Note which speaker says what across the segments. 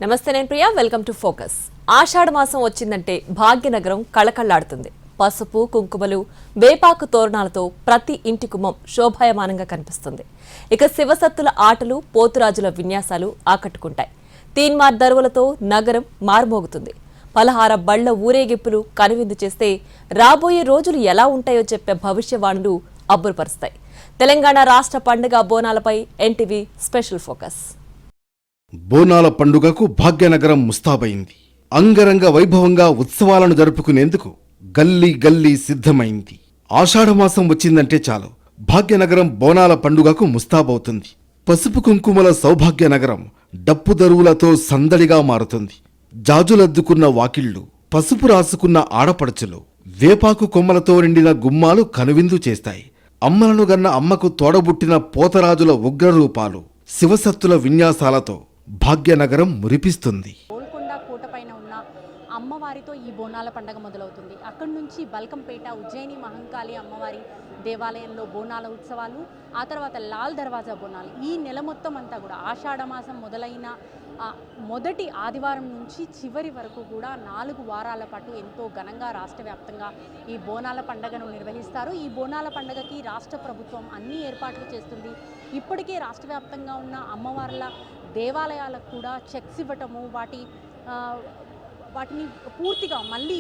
Speaker 1: నమస్తే, నేను Priya. Welcome to focus. ఆషాఢ మాసం వచ్చిందంటే భాగ్యనగరం కళకళ్లాడుతుంది. పసుపు, కుంకుమలు, వేపాకు తోరణాలతో ప్రతి ఇంటి గుమ్మం శోభాయమానంగా కనిపిస్తుంది. ఇక శివసత్తుల ఆటలు, పోతురాజుల విన్యాసాలు ఆకట్టుకుంటాయి. తీన్మార్ దరువులతో నగరం మార్మోగుతుంది. పలహార బళ్ల ఊరేగింపులు కనువిందు చేస్తే రాబోయే రోజులు ఎలా ఉంటాయో చెప్పే భవిష్యవాణులు అబ్బురపరుస్తాయి. తెలంగాణ రాష్ట్ర పండుగ బోనాలపై ఎన్టీవీ స్పెషల్ ఫోకస్.
Speaker 2: బోనాల పండుగకు భాగ్యనగరం ముస్తాబైంది. అంగరంగ వైభవంగా ఉత్సవాలను జరుపుకునేందుకు గల్లీ గల్లీ సిద్ధమైంది. ఆషాఢమాసం వచ్చిందంటే చాలు భాగ్యనగరం బోనాల పండుగకు ముస్తాబవుతుంది. పసుపు కుంకుమల సౌభాగ్యనగరం డప్పు దరువులతో సందడిగా మారుతుంది. జాజులద్దుకున్న వాకిళ్లు, పసుపు రాసుకున్న ఆడపడుచులు, వేపాకు కొమ్మలతో నిండిన గుమ్మాలు కనువిందు చేస్తాయి. అమ్మలను గన్న అమ్మకు తోడబుట్టిన పోతరాజుల ఉగ్రరూపాలు, శివసత్తుల విన్యాసాలతో భాగ్యనగరం మురిపిస్తుంది.
Speaker 3: గోల్కొండ కోటపైన ఉన్న అమ్మవారితో ఈ బోనాల పండుగ మొదలవుతుంది. అక్కడి నుంచి బల్కంపేట, ఉజ్జయిని మహంకాళి అమ్మవారి దేవాలయంలో బోనాల ఉత్సవాలు, ఆ తర్వాత లాల్ దర్వాజా బోనాలు. ఈ నెల మొత్తం అంతా కూడా ఆషాఢమాసం మొదలైన మొదటి ఆదివారం నుంచి చివరి వరకు కూడా 4 వారాల పాటు ఎంతో ఘనంగా రాష్ట్ర వ్యాప్తంగా ఈ బోనాల పండుగను నిర్వహిస్తారు. ఈ బోనాల పండుగకి రాష్ట్ర ప్రభుత్వం అన్ని ఏర్పాట్లు చేస్తుంది. ఇప్పటికే రాష్ట్ర వ్యాప్తంగా ఉన్న అమ్మవార్ల దేవాలయాలకు కూడా చెక్స్ ఇవ్వటము, వాటిని పూర్తిగా మళ్ళీ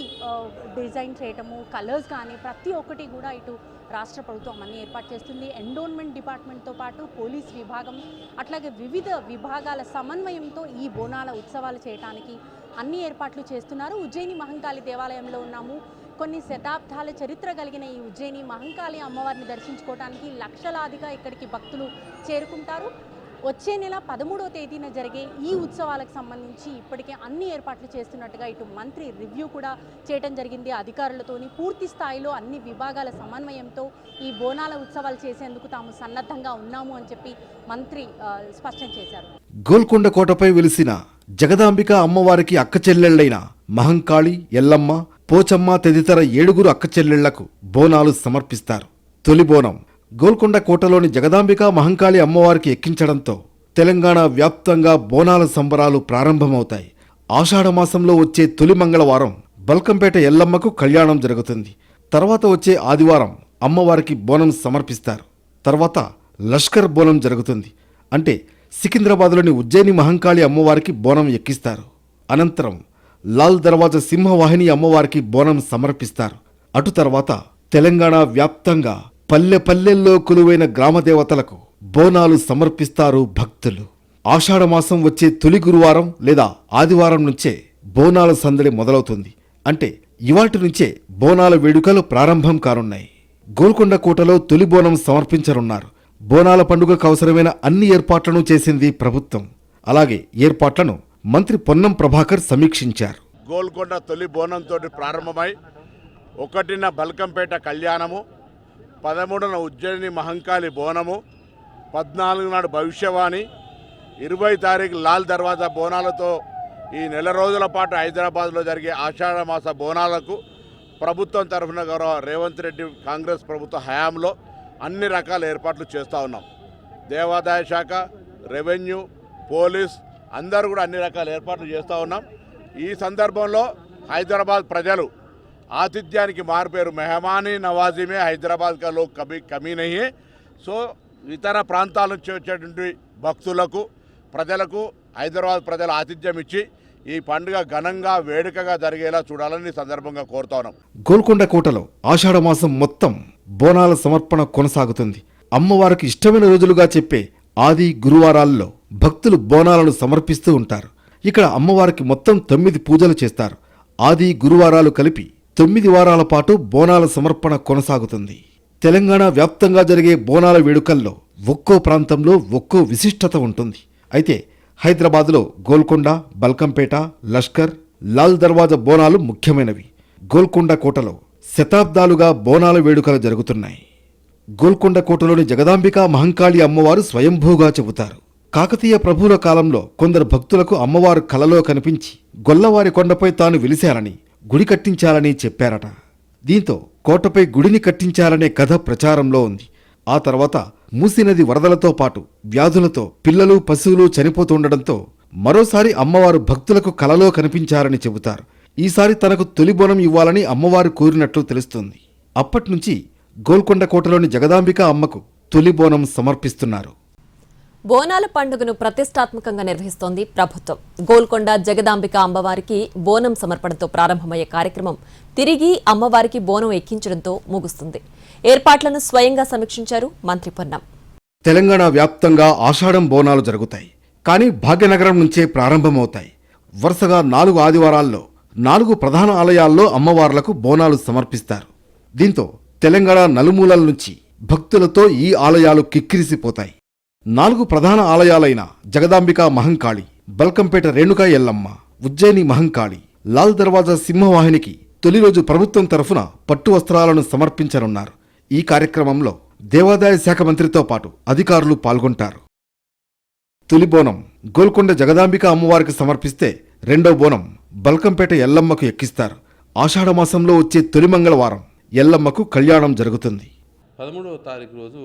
Speaker 3: డిజైన్ చేయటము, కలర్స్ కానీ ప్రతి ఒక్కటి కూడా ఇటు రాష్ట్ర ప్రభుత్వం అన్ని ఏర్పాటు చేస్తుంది. ఎండోన్మెంట్ డిపార్ట్మెంట్తో పాటు పోలీస్ విభాగం, అట్లాగే వివిధ విభాగాల సమన్వయంతో ఈ బోనాల ఉత్సవాలు చేయడానికి అన్ని ఏర్పాట్లు చేస్తున్నారు. ఉజ్జయిని మహంకాళి దేవాలయంలో ఉన్నాము. కొన్ని శతాబ్దాల చరిత్ర కలిగిన ఈ ఉజ్జయిని మహంకాళి అమ్మవారిని దర్శించుకోవడానికి లక్షలాదిగా ఇక్కడికి భక్తులు చేరుకుంటారు. వచ్చే నెల 13వ తేదీన జరిగే ఈ ఉత్సవాలకు సంబంధించి ఇప్పటికే అన్ని ఏర్పాట్లు చేస్తున్నట్టుగా ఇటు మంత్రి రివ్యూ కూడా చేయడం జరిగింది. అధికారులతోని పూర్తి స్థాయిలో అన్ని విభాగాల సమన్వయంతో ఈ బోనాల ఉత్సవాలు చేసేందుకు తాము సన్నద్ధంగా ఉన్నాము అని చెప్పి మంత్రి స్పష్టం చేశారు.
Speaker 2: గోల్కొండ కోటపై వెలిసిన జగదాంబిక అమ్మవారికి అక్కచెల్లెళ్లైన మహంకాళి, ఎల్లమ్మ, పోచమ్మ తదితర 7 అక్కచెల్లెళ్లకు బోనాలు సమర్పిస్తారు. తొలి బోనం గోల్కొండ కోటలోని జగదాంబిక మహంకాళి అమ్మవారికి ఎక్కించడంతో తెలంగాణ వ్యాప్తంగా బోనాల సంబరాలు ప్రారంభమవుతాయి. ఆషాఢమాసంలో వచ్చే తొలి మంగళవారం బల్కంపేట ఎల్లమ్మకు కళ్యాణం జరుగుతుంది. తర్వాత వచ్చే ఆదివారం అమ్మవారికి బోనం సమర్పిస్తారు. తర్వాత లష్కర్ బోనం జరుగుతుంది. అంటే సికింద్రాబాద్లోని ఉజ్జయిని మహంకాళి అమ్మవారికి బోనం ఎక్కిస్తారు. అనంతరం లాల్ దర్వాజా సింహవాహిని అమ్మవారికి బోనం సమర్పిస్తారు. అటు తర్వాత తెలంగాణ వ్యాప్తంగా పల్లె పల్లెల్లో కొలువైన గ్రామదేవతలకు బోనాలు సమర్పిస్తారు భక్తులు. ఆషాఢమాసం వచ్చే తొలి గురువారం లేదా ఆదివారం నుంచే బోనాల సందడి మొదలవుతుంది. అంటే ఇవాటి నుంచే బోనాల వేడుకలు ప్రారంభం కానున్నాయి. గోల్కొండ కోటలో తొలి బోనం సమర్పించనున్నారు. బోనాల పండుగకు అవసరమైన అన్ని ఏర్పాట్లను చేసింది ప్రభుత్వం. అలాగే ఏర్పాట్లను మంత్రి పొన్నం ప్రభాకర్ సమీక్షించారు.
Speaker 4: గోల్కొండ తొలి బోనంతో ప్రారంభమై 1న బల్కంపేట కళ్యాణము, 13న ఉజ్జయిని మహంకాళి బోనము, 14 నాడు భవిష్యవాణి, 20 తారీఖు లాల్ దర్వాజా బోనాలతో ఈ నెల రోజుల పాటు హైదరాబాద్లో జరిగే ఆషాఢమాస బోనాలకు ప్రభుత్వం తరఫున గౌరవ రేవంత్ రెడ్డి కాంగ్రెస్ ప్రభుత్వ హయాంలో అన్ని రకాల ఏర్పాట్లు చేస్తూ ఉన్నాం. దేవాదాయ శాఖ, రెవెన్యూ, పోలీస్ అందరూ కూడా అన్ని రకాల ఏర్పాట్లు చేస్తూ ఉన్నాం. ఈ సందర్భంలో హైదరాబాద్ ప్రజలు ఆతిథ్యానికి మారుపేరు మెహమానీ నవాజీ మే హైదరాబాద్ కా లోగ్ కభీ కమీ నహీ హై. సో ఇతర ప్రాంతాల నుంచి వచ్చేటువంటి భక్తులకు, ప్రజలకు హైదరాబాద్ ప్రజలు ఆతిథ్యం ఇచ్చి ఈ పండుగ ఘనంగా వేడుకగా జరిగేలా చూడాలని సందర్భంగా కోరుతా ఉన్నాం.
Speaker 2: గోల్కొండ కోటలో ఆషాఢమాసం మొత్తం బోనాల సమర్పణ కొనసాగుతుంది. అమ్మవారికి ఇష్టమైన రోజులుగా చెప్పే ఆది గురువారాల్లో భక్తులు బోనాలను సమర్పిస్తూ ఉంటారు. ఇక్కడ అమ్మవారికి మొత్తం 9 పూజలు చేస్తారు. ఆది గురువారాలు కలిపి 9 వారాల పాటు బోనాల సమర్పణ కొనసాగుతుంది. తెలంగాణ వ్యాప్తంగా జరిగే బోనాల వేడుకల్లో ఒక్కో ప్రాంతంలో ఒక్కో విశిష్టత ఉంటుంది. అయితే హైదరాబాద్లో గోల్కొండ, బల్కంపేట, లష్కర్, లాల్ దర్వాజా బోనాలు ముఖ్యమైనవి. గోల్కొండ కోటలో శతాబ్దాలుగా బోనాల వేడుకలు జరుగుతున్నాయి. గోల్కొండ కోటలోని జగదాంబిక మహంకాళి అమ్మవారు స్వయంభూగా చెబుతారు. కాకతీయ ప్రభువుల కాలంలో కొందరు భక్తులకు అమ్మవారు కలలో కనిపించి గొల్లవారి కొండపై తాను వెలిశానని, గుడి కట్టించాలని చెప్పారట. దీంతో కోటపై గుడిని కట్టించాలనే కథ ప్రచారంలో ఉంది. ఆ తర్వాత మూసీ నది వరదలతో పాటు వ్యాధులతో పిల్లలు, పశువులు చనిపోతుండటంతో మరోసారి అమ్మవారు భక్తులకు కలలో కనిపించారని చెబుతారు. ఈసారి తనకు తొలి బోనం ఇవ్వాలని అమ్మవారు కోరినట్లు తెలుస్తుంది. అప్పట్నుంచి గోల్కొండ కోటలోని జగదాంబిక అమ్మకు తొలి బోనం సమర్పిస్తున్నారు.
Speaker 1: బోనాల పండుగను ప్రతిష్టాత్మకంగా నిర్వహిస్తోంది ప్రభుత్వం. గోల్కొండ జగదాంబిక అమ్మవారికి బోనం సమర్పణతో ప్రారంభమయ్యే కార్యక్రమం తిరిగి అమ్మవారికి బోనం ఎక్కించడంతో ముగుస్తుంది. ఏర్పాట్లను స్వయంగా సమీక్షించారు మంత్రి పొన్నం.
Speaker 2: తెలంగాణ వ్యాప్తంగా ఆషాఢం బోనాలు జరుగుతాయి. కానీ భాగ్యనగరం నుంచే ప్రారంభమవుతాయి. వరుసగా 4 ఆదివారాల్లో 4 ప్రధాన ఆలయాల్లో అమ్మవార్లకు బోనాలు సమర్పిస్తారు. దీంతో తెలంగాణ నలుమూలల నుంచి భక్తులతో ఈ ఆలయాలు కిక్కిరిసిపోతాయి. 4 ప్రధాన ఆలయాలైన జగదాంబిక మహంకాళి, బల్కంపేట రేణుకా ఎల్లమ్మ, ఉజ్జయిని మహంకాళి, లాల్ దర్వాజా సింహవాహినికి తొలి రోజు ప్రభుత్వం తరఫున పట్టు వస్త్రాలను సమర్పించనున్నారు. ఈ కార్యక్రమంలో దేవాదాయ శాఖ మంత్రితో పాటు అధికారులు పాల్గొంటారు. తొలి బోనం గోల్కొండ జగదాంబిక అమ్మవారికి సమర్పిస్తే రెండో బోనం బల్కంపేట ఎల్లమ్మకు ఎక్కిస్తారు. ఆషాఢమాసంలో వచ్చే తొలి మంగళవారం ఎల్లమ్మకు కళ్యాణం జరుగుతుంది.
Speaker 5: 13వ తారీఖు రోజు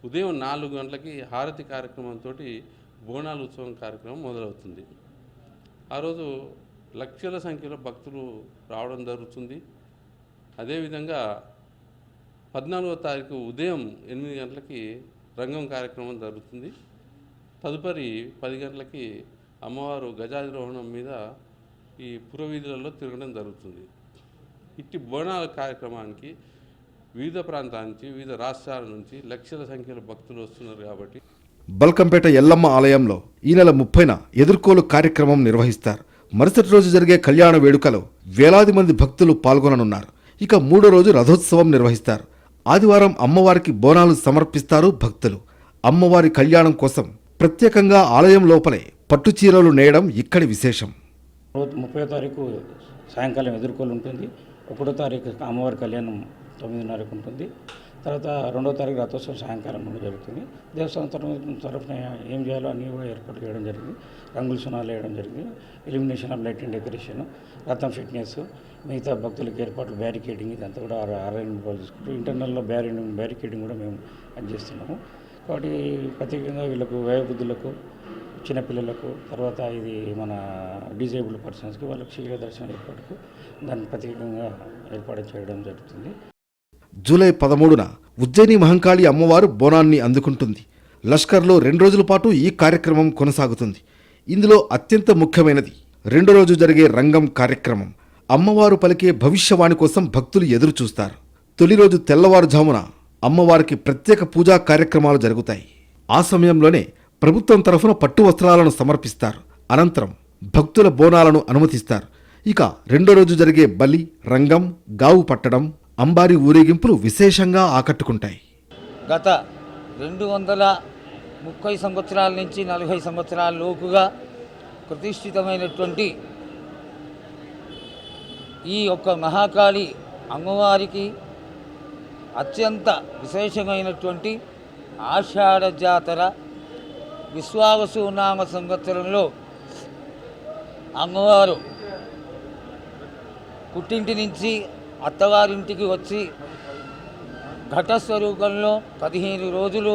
Speaker 5: ఉదయం 4 గంటలకి హారతి కార్యక్రమంతో బోనాల ఉత్సవం కార్యక్రమం మొదలవుతుంది. ఆ రోజు లక్షల సంఖ్యలో భక్తులు రావడం జరుగుతుంది. అదేవిధంగా 14వ తారీఖు ఉదయం 8 గంటలకి రంగం కార్యక్రమం జరుగుతుంది. తదుపరి 10 గంటలకి అమ్మవారు గజాధిరోహణం మీద ఈ పురవీధులలో తిరగడం జరుగుతుంది. ఇట్టి బోనాల కార్యక్రమానికి వివిధ ప్రాంతాల నుంచి, వివిధ రాష్ట్రాల నుంచి లక్షల సంఖ్యలో భక్తులు వస్తున్నారు. కాబట్టి
Speaker 2: బల్కంపేట ఎల్లమ్మ ఆలయంలో ఈ నెల 30న ఎదుర్కోలు కార్యక్రమం నిర్వహిస్తారు. మరుసటి రోజు జరిగే కళ్యాణ వేడుకలో వేలాది మంది భక్తులు పాల్గొననున్నారు. ఇక 3వ రోజు రథోత్సవం నిర్వహిస్తారు. ఆదివారం అమ్మవారికి బోనాలు సమర్పిస్తారు భక్తులు. అమ్మవారి కళ్యాణం కోసం ప్రత్యేకంగా ఆలయం లోపలే పట్టుచీరలు నేయడం ఇక్కడి విశేషం.
Speaker 6: 30వ తారీఖు సాయంకాలం ఎదుర్కోలు ఉంటుంది. 1వ తారీఖు అమ్మవారి కళ్యాణం 9:30కు ఉంటుంది. తర్వాత 2వ తారీఖు రథోత్సవం సాయంకాలం నుండి జరుగుతుంది. దేవస్థానం తరఫున ఏం చేయాలో అన్నీ కూడా ఏర్పాటు చేయడం జరిగింది. రంగుల సునాలు వేయడం జరిగింది. Illumination of light and decoration, రథం ఫిట్నెస్, మిగతా భక్తులకు ఏర్పాట్లు, బ్యారికేడింగ్ ఇదంతా కూడా అరేంజ్మెంట్ తీసుకుంటూ ఇంటర్నల్లో బ్యారికేడింగ్ కూడా మేము చేస్తున్నాము. కాబట్టి ప్రత్యేకంగా వీళ్ళకు వయోవృద్ధులకు, చిన్నపిల్లలకు, తర్వాత ఇది మన డిజేబుల్డ్ పర్సన్స్కి వాళ్ళకి శీఘ్ర దర్శనం ఏర్పాటుకు దాన్ని ప్రత్యేకంగా ఏర్పాటు చేయడం జరుగుతుంది.
Speaker 2: జూలై 13న ఉజ్జయిని మహంకాళి అమ్మవారు బోనాన్ని అందుకుంటుంది. లష్కర్లో 2 రోజుల పాటు ఈ కార్యక్రమం కొనసాగుతుంది. ఇందులో అత్యంత ముఖ్యమైనది 2వ రోజు జరిగే రంగం కార్యక్రమం. అమ్మవారు పలికే భవిష్యవాణి కోసం భక్తులు ఎదురు చూస్తారు. తొలి రోజు తెల్లవారుజామున అమ్మవారికి ప్రత్యేక పూజా కార్యక్రమాలు జరుగుతాయి. ఆ సమయంలోనే ప్రభుత్వం తరఫున పట్టు వస్త్రాలను సమర్పిస్తారు. అనంతరం భక్తుల బోనాలను అనుమతిస్తారు. ఇక 2వ రోజు జరిగే బలి, రంగం, గావు పట్టడం, అంబారి ఊరేగింపులు విశేషంగా ఆకట్టుకుంటాయి.
Speaker 7: గత 230 సంవత్సరాల నుంచి 40 సంవత్సరాల లోపుగా ప్రతిష్ఠితమైనటువంటి ఈ యొక్క మహాకాళి అమ్మవారికి అత్యంత విశేషమైనటువంటి ఆషాఢ జాతర విశ్వావసు నామ సంవత్సరంలో అమ్మవారు పుట్టింటి నుంచి అత్తవారింటికి వచ్చి ఘటస్వరూపంలో 15 రోజులు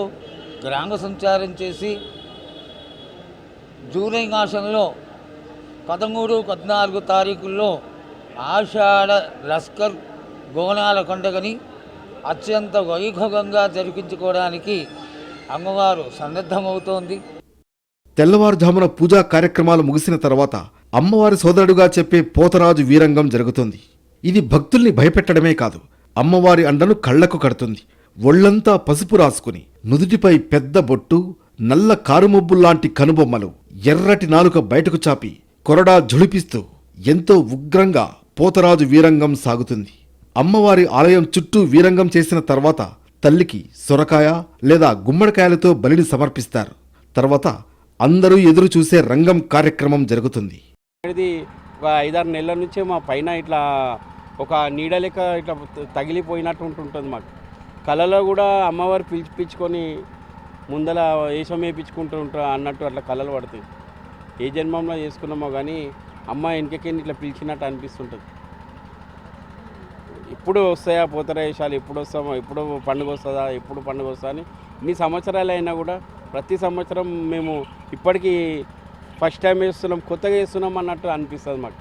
Speaker 7: గ్రామ సంచారం చేసి జూలై మాసంలో 13, 14 తారీఖుల్లో ఆషాఢ లస్కర్ బోనాల పండుగని అత్యంత వైభవంగా జరిపించుకోవడానికి అమ్మవారు సన్నద్ధమవుతోంది.
Speaker 2: తెల్లవారుజామున పూజా కార్యక్రమాలు ముగిసిన తర్వాత అమ్మవారి సోదరుడుగా చెప్పే పోతరాజు వీరంగం జరుగుతుంది. ఇది భక్తుల్ని భయపెట్టడమే కాదు, అమ్మవారి అండను కళ్లకు కడుతుంది. ఒళ్లంతా పసుపు రాసుకుని, నుదుటిపై పెద్ద బొట్టు, నల్ల కారుమొబ్బుల్లాంటి కనుబొమ్మలు, ఎర్రటి నాలుక బయటకు చాపి కొరడా ఝుళిపిస్తూ ఎంతో ఉగ్రంగా పోతరాజు వీరంగం సాగుతుంది. అమ్మవారి ఆలయం చుట్టూ వీరంగం చేసిన తర్వాత తల్లికి సొరకాయ లేదా గుమ్మడికాయలతో బలిని సమర్పిస్తారు. తర్వాత అందరూ ఎదురు చూసే రంగం కార్యక్రమం జరుగుతుంది.
Speaker 8: ఇది 5-6 నెలల నుంచే మా పైన ఇట్లా ఒక నీడ లెక్క ఇట్లా తగిలిపోయినట్టు ఉంటుంటుంది. మాకు కళలో కూడా అమ్మవారు పిలిపించుకొని ముందల వేషం వేయించుకుంటూ ఉంటారు అన్నట్టు అట్లా కళలు పడుతుంది. ఏ జన్మంలో చేసుకున్నామో కానీ అమ్మ వెనకకి ఇట్లా పిలిచినట్టు అనిపిస్తుంటుంది. ఎప్పుడు వస్తాయా పోతరా వేషాలు, ఎప్పుడు వస్తామో, ఎప్పుడు పండుగ వస్తుందా, ఎప్పుడు పండుగ వస్తుందా అని ఇన్ని సంవత్సరాలు అయినా కూడా ప్రతి సంవత్సరం మేము ఇప్పటికీ ఫస్ట్ టైం వేస్తున్నాం, కొత్తగా వేస్తున్నాం అన్నట్టు అనిపిస్తుంది మాకు.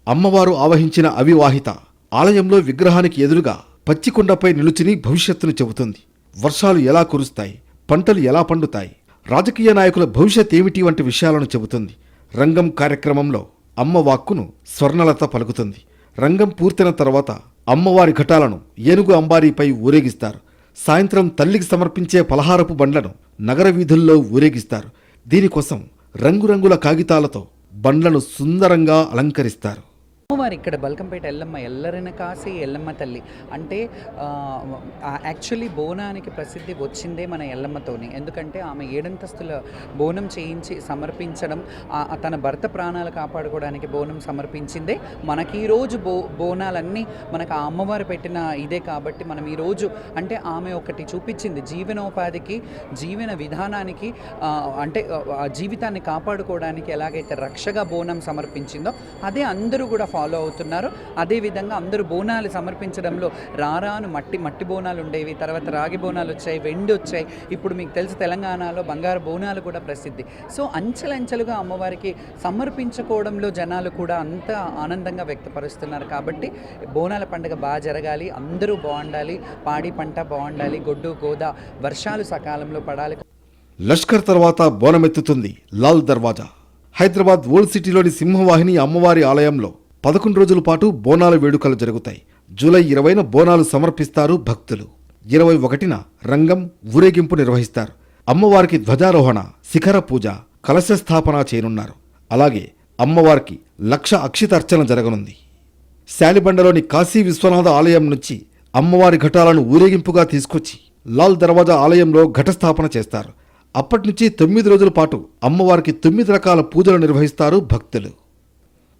Speaker 2: అమ్మవారు ఆవహించిన అవివాహిత ఆలయంలో విగ్రహానికి ఎదురుగా పచ్చికొండపై నిలుచుని భవిష్యత్తును చెబుతుంది. వర్షాలు ఎలా కురుస్తాయి, పంటలు ఎలా పండుతాయి, రాజకీయ నాయకుల భవిష్యత్ ఏమిటి వంటి విషయాలను చెబుతుంది. రంగం కార్యక్రమంలో అమ్మ వాక్కును స్వర్ణలత పలుకుతుంది. రంగం పూర్తయిన తర్వాత అమ్మవారి ఘటాలను ఏనుగు అంబారీపై ఊరేగిస్తారు. సాయంత్రం తల్లికి సమర్పించే పలహారపు బండ్లను నగర వీధుల్లో ఊరేగిస్తారు. దీనికోసం రంగురంగుల కాగితాలతో బండ్లను సుందరంగా అలంకరిస్తారు.
Speaker 9: అమ్మవారు ఇక్కడ బల్కంపేట ఎల్లమ్మ, ఎల్లరిన కాసి ఎల్లమ్మ తల్లి అంటే యాక్చువల్లీ బోనానికి ప్రసిద్ధి వచ్చిందే మన ఎల్లమ్మతోని. ఎందుకంటే ఆమె 7 అంతస్తుల బోనం చేయించి సమర్పించడం, తన భర్త ప్రాణాలు కాపాడుకోవడానికి బోనం సమర్పించిందే. మనకి ఈరోజు బోనాలన్నీ మనకు ఆ అమ్మవారు పెట్టిన ఇదే కాబట్టి మనం ఈరోజు అంటే ఆమె ఒకటి చూపించింది జీవనోపాధికి, జీవన విధానానికి, అంటే ఆ జీవితాన్ని కాపాడుకోవడానికి ఎలాగైతే రక్షగా బోనం సమర్పించిందో అదే అందరూ కూడా ఫాలో అవుతున్నారు. అదేవిధంగా అందరూ బోనాలు సమర్పించడంలో రారాను మట్టి బోనాలు ఉండేవి, తర్వాత రాగి బోనాలు వచ్చాయి, వెండి వచ్చాయి. ఇప్పుడు మీకు తెలుసు తెలంగాణలో బంగారు బోనాలు కూడా ప్రసిద్ధి. సో అంచెలంచెలుగా అమ్మవారికి సమర్పించుకోవడంలో జనాలు కూడా అంత ఆనందంగా వ్యక్తపరుస్తున్నారు. కాబట్టి బోనాల పండుగ బాగా జరగాలి, అందరూ బాగుండాలి, పాడి పంట బాగుండాలి, గొడ్డు గోద వర్షాలు సకాలంలో పడాలి.
Speaker 2: లష్కర్ తర్వాత బోనమెత్తుతుంది లాల్ దర్వాజా. హైదరాబాద్ ఓల్డ్ సిటీలోని సింహవాహిని అమ్మవారి ఆలయంలో 11 రోజుల పాటు బోనాల వేడుకలు జరుగుతాయి. జూలై 20న బోనాలు సమర్పిస్తారు భక్తులు. 21న రంగం ఊరేగింపు నిర్వహిస్తారు. అమ్మవారికి ధ్వజారోహణ, శిఖర పూజ, కలశ స్థాపన చేయనున్నారు. అలాగే అమ్మవారికి 1,00,000 అక్షితార్చన జరగనుంది. శాలిబండలోని కాశీ విశ్వనాథ ఆలయం నుంచి అమ్మవారి ఘటాలను ఊరేగింపుగా తీసుకొచ్చి లాల్ దర్వాజా ఆలయంలో ఘటస్థాపన చేస్తారు. అప్పటినుంచి 9 రోజుల పాటు అమ్మవారికి 9 రకాల పూజలు నిర్వహిస్తారు భక్తులు.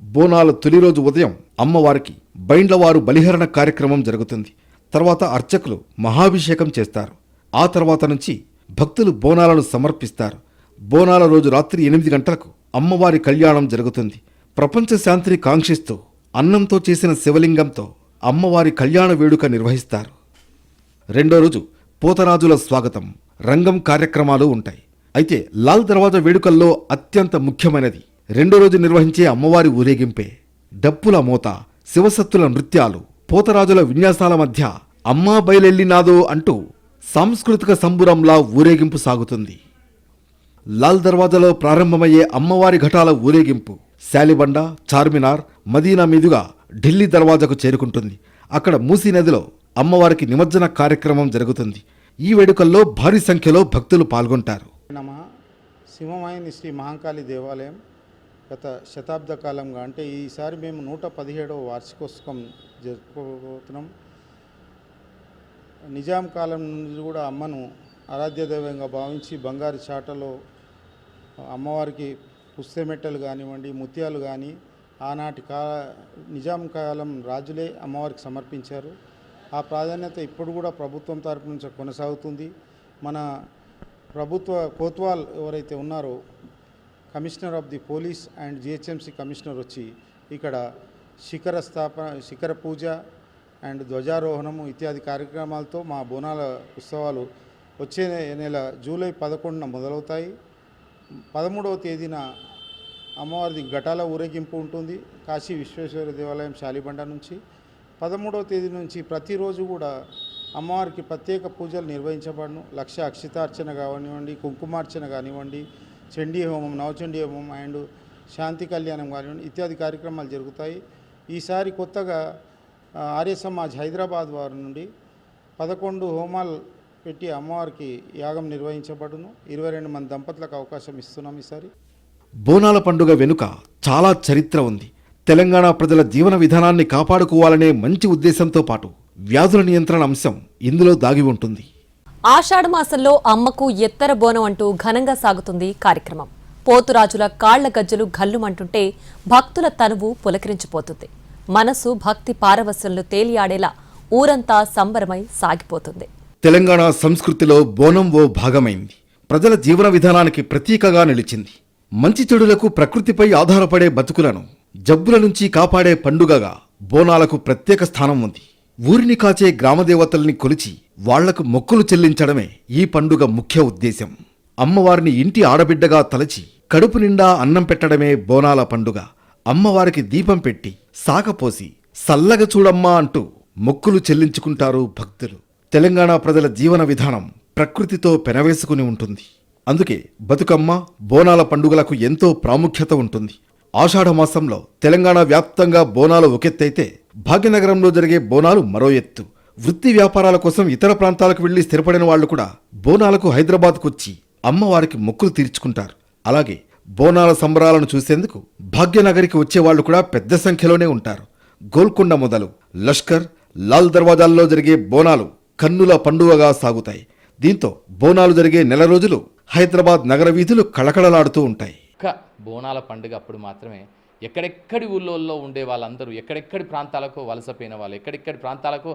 Speaker 2: బోనాల తొలి రోజు ఉదయం అమ్మవారికి బైండ్లవారు బలిహరణ కార్యక్రమం జరుగుతుంది. తర్వాత అర్చకులు మహాభిషేకం చేస్తారు. ఆ తర్వాత నుంచి భక్తులు బోనాలను సమర్పిస్తారు. బోనాల రోజు రాత్రి 8 గంటలకు అమ్మవారి కళ్యాణం జరుగుతుంది. ప్రపంచ శాంతిని కాంక్షిస్తూ అన్నంతో చేసిన శివలింగంతో అమ్మవారి కళ్యాణ వేడుక నిర్వహిస్తారు. రెండో రోజు పోతరాజుల స్వాగతం, రంగం కార్యక్రమాలు ఉంటాయి. అయితే లాల్ దర్వాజా వేడుకల్లో అత్యంత ముఖ్యమైనది రెండో రోజు నిర్వహించే అమ్మవారి ఊరేగింపే. డప్పుల మోత, శివసత్తుల నృత్యాలు, పోతరాజుల విన్యాసాల మధ్య అమ్మా బయలెల్లినాదో అంటూ సాంస్కృతిక సంబురంలా ఊరేగింపు సాగుతుంది. లాల్ దర్వాజాలో ప్రారంభమయ్యే అమ్మవారి ఘటాల ఊరేగింపు శాలిబండ, చార్మినార్, మదీనా మీదుగా ఢిల్లీ దర్వాజాకు చేరుకుంటుంది. అక్కడ మూసీ నదిలో అమ్మవారికి నిమజ్జన కార్యక్రమం జరుగుతుంది. ఈ వేడుకల్లో భారీ సంఖ్యలో భక్తులు పాల్గొంటారు.
Speaker 10: సింహవాహిని శ్రీ మహంకాళి దేవాలయం గత శతాబ్ద కాలంగా అంటే ఈసారి మేము 117వ వార్షికోత్సవం జరుపుకోబోతున్నాం. నిజాం కాలం నుండి కూడా అమ్మను ఆరాధ్య దైవంగా భావించి బంగారు చాటలో అమ్మవారికి పుస్తమెట్టలు కానివ్వండి, ముత్యాలు కానీ ఆనాటి నిజాం కాలం రాజులే అమ్మవారికి సమర్పించారు. ఆ ప్రాధాన్యత ఇప్పుడు కూడా ప్రభుత్వం తరపు నుంచి కొనసాగుతుంది. మన ప్రభుత్వ కోత్వాల్ ఎవరైతే ఉన్నారో commissioner of the police and GHMC commissioner వచ్చి ఇక్కడ శిఖర పూజ అండ్ ధ్వజారోహణము ఇత్యాది కార్యక్రమాలతో మా బోనాల ఉత్సవాలు వచ్చే నెల జూలై 11న మొదలవుతాయి. 13వ తేదీన అమ్మవారిది ఘటాల ఊరేగింపు ఉంటుంది కాశీ విశ్వేశ్వర దేవాలయం శాలిబండ నుంచి. 13వ తేదీ నుంచి ప్రతిరోజు కూడా అమ్మవారికి ప్రత్యేక పూజలు నిర్వహించబడను. 1,00,000 అక్షితార్చన కానివ్వండి, కుంకుమార్చన కానివ్వండి, చండీ హోమం, నవచండీ హోమం అండ్ శాంతి కళ్యాణం కానివ్వండి ఇత్యాది కార్యక్రమాలు జరుగుతాయి. ఈసారి కొత్తగా ఆర్య సమాజ్ హైదరాబాద్ వారి నుండి 11 హోమాలు పెట్టి అమ్మవారికి యాగం నిర్వహించబడును. 22 మంది దంపతులకు అవకాశం ఇస్తున్నాం ఈసారి.
Speaker 2: బోనాల పండుగ వెనుక చాలా చరిత్ర ఉంది. తెలంగాణ ప్రజల జీవన విధానాన్ని కాపాడుకోవాలనే మంచి ఉద్దేశంతో పాటు వ్యాధుల నియంత్రణ అంశం ఇందులో దాగి ఉంటుంది.
Speaker 1: ఆషాఢమాసంలో అమ్మకు ఎత్తర బోనం అంటూ ఘనంగా సాగుతుంది కార్యక్రమం. పోతురాజుల కాళ్ల గజ్జలు ఘల్లుమంటుంటే భక్తుల తనువు పులకరించిపోతుంది. మనసు భక్తి పారవస్యంలో తేలియాడేలా ఊరంతా సంబరమై సాగిపోతుంది.
Speaker 2: తెలంగాణ సంస్కృతిలో బోనం ఓ భాగమైంది. ప్రజల జీవన విధానానికి ప్రతీకగా నిలిచింది. మంచి చెడులకు ప్రకృతిపై ఆధారపడే బతుకులను జబ్బుల నుంచి కాపాడే పండుగగా బోనాలకు ప్రత్యేక స్థానం ఉంది. ఊరిని కాచే గ్రామదేవతల్ని కొలిచి వాళ్లకు మొక్కులు చెల్లించడమే ఈ పండుగ ముఖ్య ఉద్దేశం. అమ్మవారిని ఇంటి ఆడబిడ్డగా తలచి కడుపు నిండా అన్నం పెట్టడమే బోనాల పండుగ. అమ్మవారికి దీపం పెట్టి సాగపోసి సల్లగ చూడమ్మా అంటూ మొక్కులు చెల్లించుకుంటారు భక్తులు. తెలంగాణ ప్రజల జీవన విధానం ప్రకృతితో పెనవేసుకుని ఉంటుంది. అందుకే బతుకమ్మ, బోనాల పండుగలకు ఎంతో ప్రాముఖ్యత ఉంటుంది. ఆషాఢమాసంలో తెలంగాణ వ్యాప్తంగా బోనాలు ఒకెత్తైతే భాగ్యనగరంలో జరిగే బోనాలు మరో ఎత్తు. వృత్తి వ్యాపారాల కోసం ఇతర ప్రాంతాలకు వెళ్లి స్థిరపడిన వాళ్లు కూడా బోనాలకు హైదరాబాద్కు వచ్చి అమ్మవారికి మొక్కులు తీర్చుకుంటారు. అలాగే బోనాల సంబరాలను చూసేందుకు భాగ్యనగరికి వచ్చేవాళ్లు కూడా పెద్ద సంఖ్యలోనే ఉంటారు. గోల్కొండ మొదలు లష్కర్, లాల్ దర్వాజాల్లో జరిగే బోనాలు కన్నుల పండుగగా సాగుతాయి. దీంతో బోనాలు జరిగే నెల రోజులు హైదరాబాద్ నగర వీధులు కళకళలాడుతూ ఉంటాయి.
Speaker 11: బోనాల పండుగ అప్పుడు మాత్రమే ఎక్కడెక్కడి ఊళ్ళో ఉండే వాళ్ళందరూ, ఎక్కడెక్కడి ప్రాంతాలకు వలసపోయిన వాళ్ళు, ఎక్కడెక్కడి ప్రాంతాలకు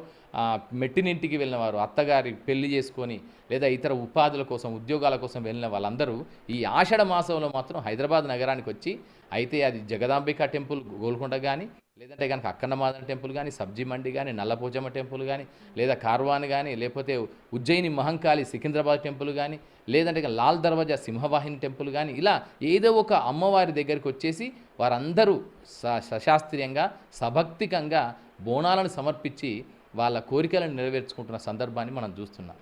Speaker 11: మెట్టినింటికి వెళ్ళిన వారు, అత్తగారి పెళ్లి చేసుకొని లేదా ఇతర ఉపాధుల కోసం, ఉద్యోగాల కోసం వెళ్ళిన వాళ్ళందరూ ఈ ఆషాఢ మాసంలో మాత్రం హైదరాబాద్ నగరానికి వచ్చి, అయితే అది జగదాంబిక టెంపుల్ గోల్కొండ కానీ, లేదంటే కనుక అక్కన్నమాదన్ టెంపుల్ కానీ, సబ్జీ మండి కానీ, నల్లపోచమ్మ టెంపుల్ కానీ, లేదా కార్వాన్ కానీ, లేకపోతే ఉజ్జయిని మహంకాళి సికింద్రాబాద్ టెంపుల్ కానీ, లేదంటే లాల్ దర్వాజా సింహవాహిని టెంపుల్ కానీ, ఇలా ఏదో ఒక అమ్మవారి దగ్గరికి వచ్చేసి వారందరూ సశాస్త్రీయంగా, సభక్తికంగా బోనాలను సమర్పించి వాళ్ళ కోరికలను నెరవేర్చుకుంటున్న సందర్భాన్ని మనం చూస్తున్నాం.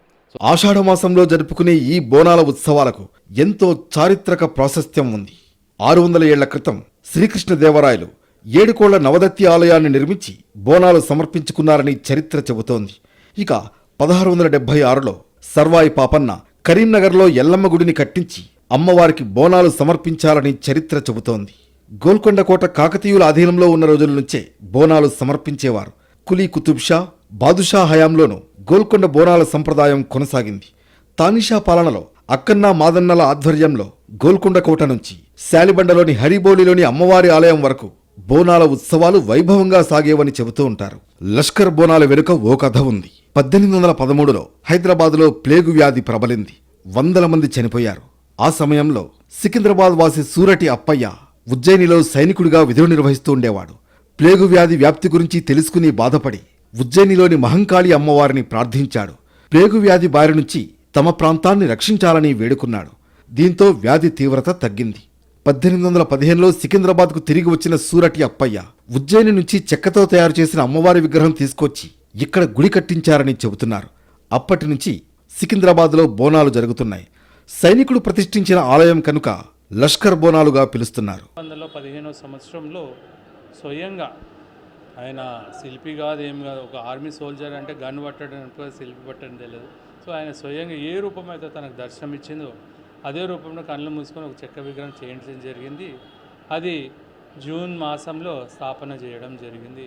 Speaker 2: ఆషాఢమాసంలో జరుపుకునే ఈ బోనాల ఉత్సవాలకు ఎంతో చారిత్రక ప్రాశస్త్యం ఉంది. 600 ఏళ్ల క్రితం శ్రీకృష్ణదేవరాయలు 7 కోళ్ల నవదత్తి ఆలయాన్ని నిర్మించి బోనాలు సమర్పించుకున్నారని చరిత్ర చెబుతోంది. ఇక 1676లో సర్వాయి పాపన్న కరీంనగర్లో ఎల్లమ్మ గుడిని కట్టించి అమ్మవారికి బోనాలు సమర్పించాలని చరిత్ర చెబుతోంది. గోల్కొండ కోట కాకతీయుల అధీనంలో ఉన్న రోజుల నుంచే బోనాలు సమర్పించేవారు. కులీ కుతుబ్ షా, బాదుషా హయాంలోనూ గోల్కొండ బోనాల సంప్రదాయం కొనసాగింది. తానిషా పాలనలో అక్కన్న మాదన్నల ఆధ్వర్యంలో గోల్కొండ కోట నుంచి శాలిబండలోని హరిబోలిలోని అమ్మవారి ఆలయం వరకు బోనాల ఉత్సవాలు వైభవంగా సాగేవని చెబుతూ ఉంటారు. లష్కర్ బోనాల వెనుక ఓ కథ ఉంది. 1813లో హైదరాబాదులో ప్లేగు వ్యాధి ప్రబలింది. 100 మంది చనిపోయారు. ఆ సమయంలో సికింద్రాబాద్ వాసి సూరటి అప్పయ్య ఉజ్జయినిలో సైనికుడిగా విధులు నిర్వహిస్తూ ఉండేవాడు. ప్లేగు వ్యాధి వ్యాప్తి గురించి తెలుసుకుని బాధపడి ఉజ్జయినిలోని మహంకాళి అమ్మవారిని ప్రార్థించాడు. ప్లేగు వ్యాధి బారి నుంచి తమ ప్రాంతాన్ని రక్షించాలని వేడుకున్నాడు. దీంతో వ్యాధి తీవ్రత తగ్గింది. 1815లో సికింద్రాబాద్కు తిరిగి వచ్చిన సూరటి అప్పయ్య ఉజ్జయిని నుంచి చెక్కతో తయారు చేసిన అమ్మవారి విగ్రహం తీసుకొచ్చి ఇక్కడ గుడి కట్టించారని చెబుతున్నారు. అప్పటి నుంచి సికింద్రాబాద్లో బోనాలు జరుగుతున్నాయి. సైనికుడు ప్రతిష్ఠించిన ఆలయం కనుక లష్కర్ బోనాలుగా పిలుస్తున్నారు.
Speaker 12: 15వ సంవత్సరంలో స్వయంగా ఆయన శిల్పి కాదు, ఏం కాదు, ఒక ఆర్మీ సోల్జర్ అంటే గన్ పట్టడం, శిల్పి పట్టడం తెలియదు. సో ఆయన స్వయంగా ఏ రూపం అయితే తనకు దర్శనం ఇచ్చిందో అదే రూపంలో కళ్ళు మూసుకొని ఒక చెక్క విగ్రహం చేయించడం జరిగింది. అది జూన్ మాసంలో స్థాపన చేయడం జరిగింది.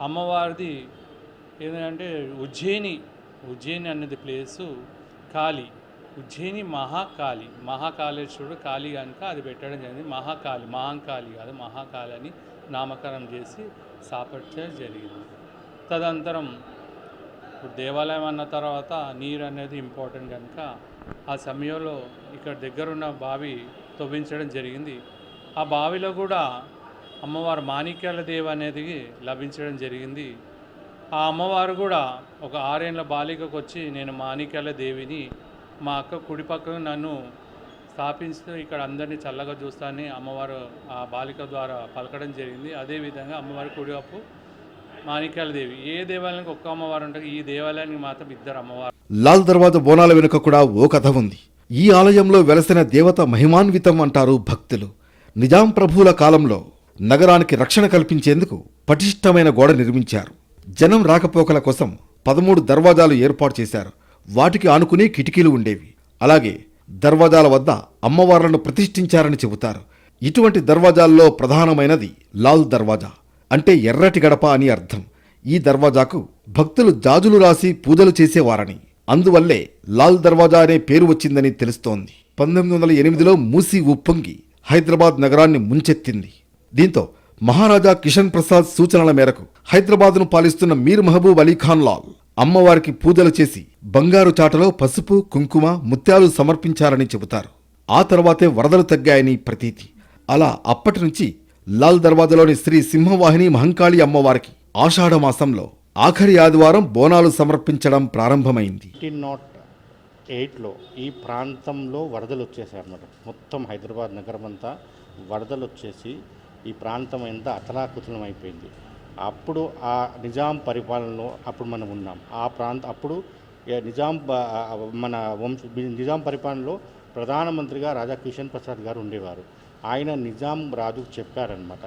Speaker 12: అమ్మవారిది ఏంటంటే ఉజ్జయిని అనేది ప్లేసు కాళీ, ఉజ్జయిని మహాకాళేశ్వరుడు కాళీ కనుక అది పెట్టడం జరిగింది. మహాకాళి కాదు, మహాకాళి అని నామకరణం చేసి స్థాపించడం జరిగింది. తదనంతరం ఇప్పుడు దేవాలయం అన్న తర్వాత నీరు అనేది ఇంపార్టెంట్ కనుక ఆ సమయంలో ఇక్కడ దగ్గరున్న బావి తవ్వించడం జరిగింది. ఆ బావిలో కూడా అమ్మవారు మాణిక్యాల దేవి అనేది లభించడం జరిగింది. ఆ అమ్మవారు కూడా ఒక 6 ఏళ్ల బాలికకు వచ్చి, నేను మాణిక్యాల దేవిని, మా అక్క కుడి పక్కన నన్ను స్థాపిస్తూ ఇక్కడ అందరినీ చల్లగా చూస్తానని అమ్మవారు ఆ బాలిక ద్వారా పలకడం జరిగింది. అదేవిధంగా అమ్మవారి కుడివైపు మాణిక్యాల దేవి. ఏ దేవాలయానికి ఒక్క అమ్మవారు ఉంటుంది, ఈ దేవాలయానికి మాత్రం 2 అమ్మవారు.
Speaker 2: లాల్ దర్వాజా బోనాల వెనుక కూడా ఓ కథ ఉంది. ఈ ఆలయంలో వెలసిన దేవత మహిమాన్వితం అంటారు భక్తులు. నిజాం ప్రభువుల కాలంలో నగరానికి రక్షణ కల్పించేందుకు పటిష్టమైన గోడ నిర్మించారు. జనం రాకపోకల కోసం 13 దర్వాజాలు ఏర్పాటు చేశారు. వాటికి ఆనుకుని కిటికీలు ఉండేవి. అలాగే దర్వాజాల వద్ద అమ్మవార్లను ప్రతిష్ఠించారని చెబుతారు. ఇటువంటి దర్వాజాల్లో ప్రధానమైనది లాల్ దర్వాజా, అంటే ఎర్రటి గడప అని అర్థం. ఈ దర్వాజాకు భక్తులు జాజులు రాసి పూజలు చేసేవారని, అందువల్లే లాల్ దర్వాజా అనే పేరు వచ్చిందని తెలుస్తోంది. 1908లో మూసీ ఉప్పొంగి హైదరాబాద్ నగరాన్ని ముంచెత్తింది. దీంతో మహారాజా కిషన్ ప్రసాద్ సూచనల మేరకు హైదరాబాద్ను పాలిస్తున్న మీర్ మహబూబ్ అలీ ఖాన్ లాల్ అమ్మవారికి పూజలు చేసి బంగారు చాటలో పసుపు, కుంకుమ, ముత్యాలు సమర్పించారని చెబుతారు. ఆ తర్వాతే వరదలు తగ్గాయని ప్రతీతి. అలా అప్పటి నుంచి లాల్ దర్వాజాలోని శ్రీ సింహవాహిని మహంకాళి అమ్మవారికి ఆషాఢ మాసంలో ఆఖరి ఆదివారం బోనాలు సమర్పించడం ప్రారంభమైంది.
Speaker 13: 2008లో ఈ ప్రాంతంలో వరదలు వచ్చేసాయి అన్నమాట. మొత్తం హైదరాబాద్ నగరం అంతా వరదలు వచ్చేసి ఈ ప్రాంతం ఎంత అతలాకుతలం అయిపోయింది. అప్పుడు ఆ నిజాం పరిపాలనలో అప్పుడు మనం ఉన్నాం. ఆ అప్పుడు నిజాం పరిపాలనలో ప్రధానమంత్రిగా రాజా కిషన్ ప్రసాద్ గారు ఉండేవారు. ఆయన నిజాం రాజుకు చెప్పారనమాట,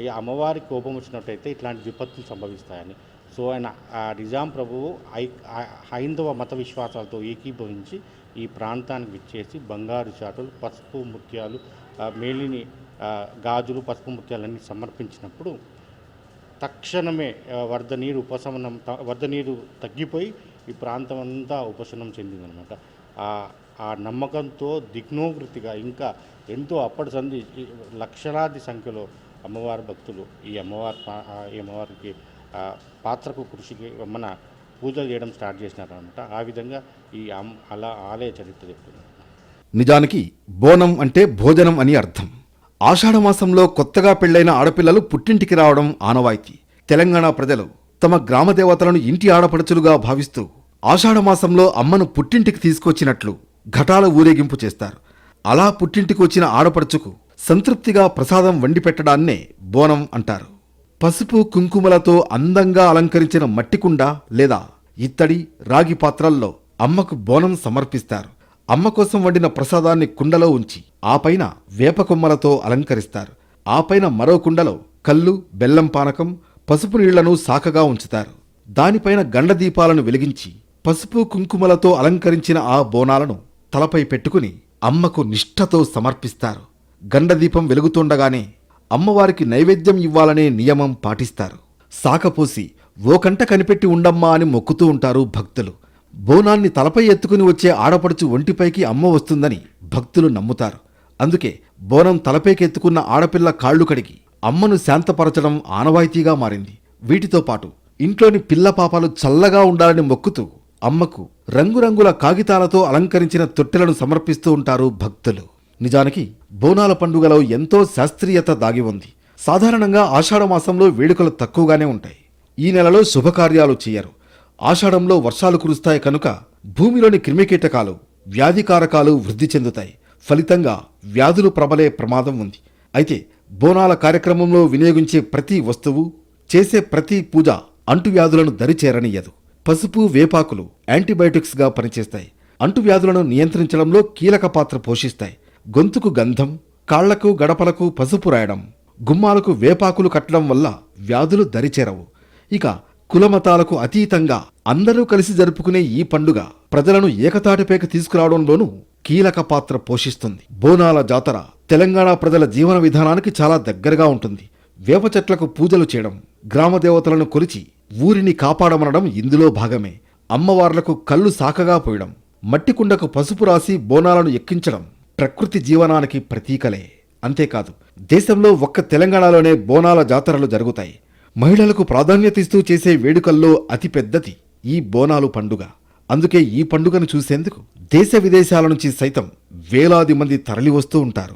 Speaker 13: ఈ అమ్మవారి కోపం వచ్చినట్టయితే ఇట్లాంటి విపత్తులు సంభవిస్తాయని. సో ఆయన ఆ నిజాం ప్రభువు హైందవ మత విశ్వాసాలతో ఏకీభవించి ఈ ప్రాంతానికి విచ్చేసి బంగారు చాటులు, పసుపు ముత్యాలు, మేలిని గాజులు, పసుపు ముత్యాలన్నీ సమర్పించినప్పుడు తక్షణమే వరద నీరు తగ్గిపోయి ఈ ప్రాంతం అంతా ఉపశమనం చెందిందనమాట. ఆ నమ్మకంతో దిగ్నోకృతిగా ఇంకా ఎంతో అప్పటి సంధి లక్షలాది సంఖ్యలో అమ్మవారి భక్తులు ఈ అమ్మవారికి పాత్రకు కృషికి మన పూజలు చేయడం స్టార్ట్ చేసినారనమాట. ఆ విధంగా ఈ ఆలయ చరిత్ర చెప్తున్నారు.
Speaker 2: నిజానికి బోనం అంటే భోజనం అని అర్థం. ఆషాఢమాసంలో కొత్తగా పెళ్లైన ఆడపిల్లలు పుట్టింటికి రావడం ఆనవాయితీ. తెలంగాణ ప్రజలు తమ గ్రామదేవతలను ఇంటి ఆడపడుచులుగా భావిస్తూ ఆషాఢమాసంలో అమ్మను పుట్టింటికి తీసుకొచ్చినట్లు ఘటాల ఊరేగింపు చేస్తారు. అలా పుట్టింటికి వచ్చిన ఆడపడుచుకు సంతృప్తిగా ప్రసాదం వండి పెట్టడాన్నే బోనం అంటారు. పసుపు కుంకుమలతో అందంగా అలంకరించిన మట్టికుండ లేదా ఇత్తడి, రాగి పాత్రల్లో అమ్మకు బోనం సమర్పిస్తారు. అమ్మ కోసం వండిన ప్రసాదాన్ని కుండలో ఉంచి ఆపైన వేప కొమ్మలతో అలంకరిస్తారు. ఆపైన మరో కుండలో కల్లు, బెల్లం పానకం, పసుపు నీళ్లను సాకగా ఉంచుతారు. దానిపైన గండ దీపాలను వెలిగించి పసుపు కుంకుమలతో అలంకరించిన ఆ బోనాలను తలపై పెట్టుకుని అమ్మకు నిష్ఠతో సమర్పిస్తారు. గండదీపం వెలుగుతుండగానే అమ్మవారికి నైవేద్యం ఇవ్వాలనే నియమం పాటిస్తారు. సాకపోసి ఓ కంట కనిపెట్టి ఉండమ్మా అని మొక్కుతూ ఉంటారు భక్తులు. బోనాన్ని తలపై ఎత్తుకుని వచ్చే ఆడపడుచు ఒంటిపైకి అమ్మ వస్తుందని భక్తులు నమ్ముతారు. అందుకే బోనం తలపైకి ఎత్తుకున్న ఆడపిల్ల కాళ్లు కడిగి అమ్మను శాంతపరచడం ఆనవాయితీగా మారింది. వీటితో పాటు ఇంట్లోని పిల్ల పాపాలు చల్లగా ఉండాలని మొక్కుతూ అమ్మకు రంగురంగుల కాగితాలతో అలంకరించిన తొట్టెలను సమర్పిస్తూ ఉంటారు భక్తులు. నిజానికి బోనాల పండుగలో ఎంతో శాస్త్రీయత దాగి ఉంది. సాధారణంగా ఆషాఢమాసంలో వేడుకలు తక్కువగానే ఉంటాయి. ఈ నెలలో శుభకార్యాలు చేయరు. ఆషాఢంలో వర్షాలు కురుస్తాయి కనుక భూమిలోని క్రిమికీటకాలు, వ్యాధికారకాలు వృద్ధి చెందుతాయి. ఫలితంగా వ్యాధులు ప్రబలే ప్రమాదం ఉంది. అయితే బోనాల కార్యక్రమంలో వినియోగించే ప్రతి వస్తువు, చేసే ప్రతి పూజ అంటువ్యాధులను దరిచేరనియ్యదు. పసుపు, వేపాకులు యాంటీబయాటిక్స్గా పనిచేస్తాయి. అంటువ్యాధులను నియంత్రించడంలో కీలక పాత్ర పోషిస్తాయి. గొంతుకు గంధం, కాళ్లకు గడపలకు పసుపు రాయడం, గుమ్మాలకు వేపాకులు కట్టడం వల్ల వ్యాధులు దరిచేరవు. ఇక కులమతాలకు అతీతంగా అందరూ కలిసి జరుపుకునే ఈ పండుగ ప్రజలను ఏకతాటిపైకి తీసుకురావడంలోనూ కీలక పాత్ర పోషిస్తుంది. బోనాల జాతర తెలంగాణ ప్రజల జీవన విధానానికి చాలా దగ్గరగా ఉంటుంది. వేప చెట్లకు పూజలు చేయడం, గ్రామదేవతలను కొలిచి ఊరిని కాపాడమనడం ఇందులో భాగమే. అమ్మవార్లకు కళ్ళు సాకగా పోయడం, మట్టికుండకు పసుపు రాసి బోనాలను ఎక్కించడం ప్రకృతి జీవనానికి ప్రతీకలే. అంతేకాదు, దేశంలో ఒక్క తెలంగాణలోనే బోనాల జాతరలు జరుగుతాయి. మహిళలకు ప్రాధాన్యత ఇస్తూ చేసే వేడుకల్లో అతిపెద్దది ఈ బోనాలు పండుగ. అందుకే ఈ పండుగను చూసేందుకు దేశ విదేశాల నుంచి సైతం వేలాది మంది తరలివస్తూ ఉంటారు.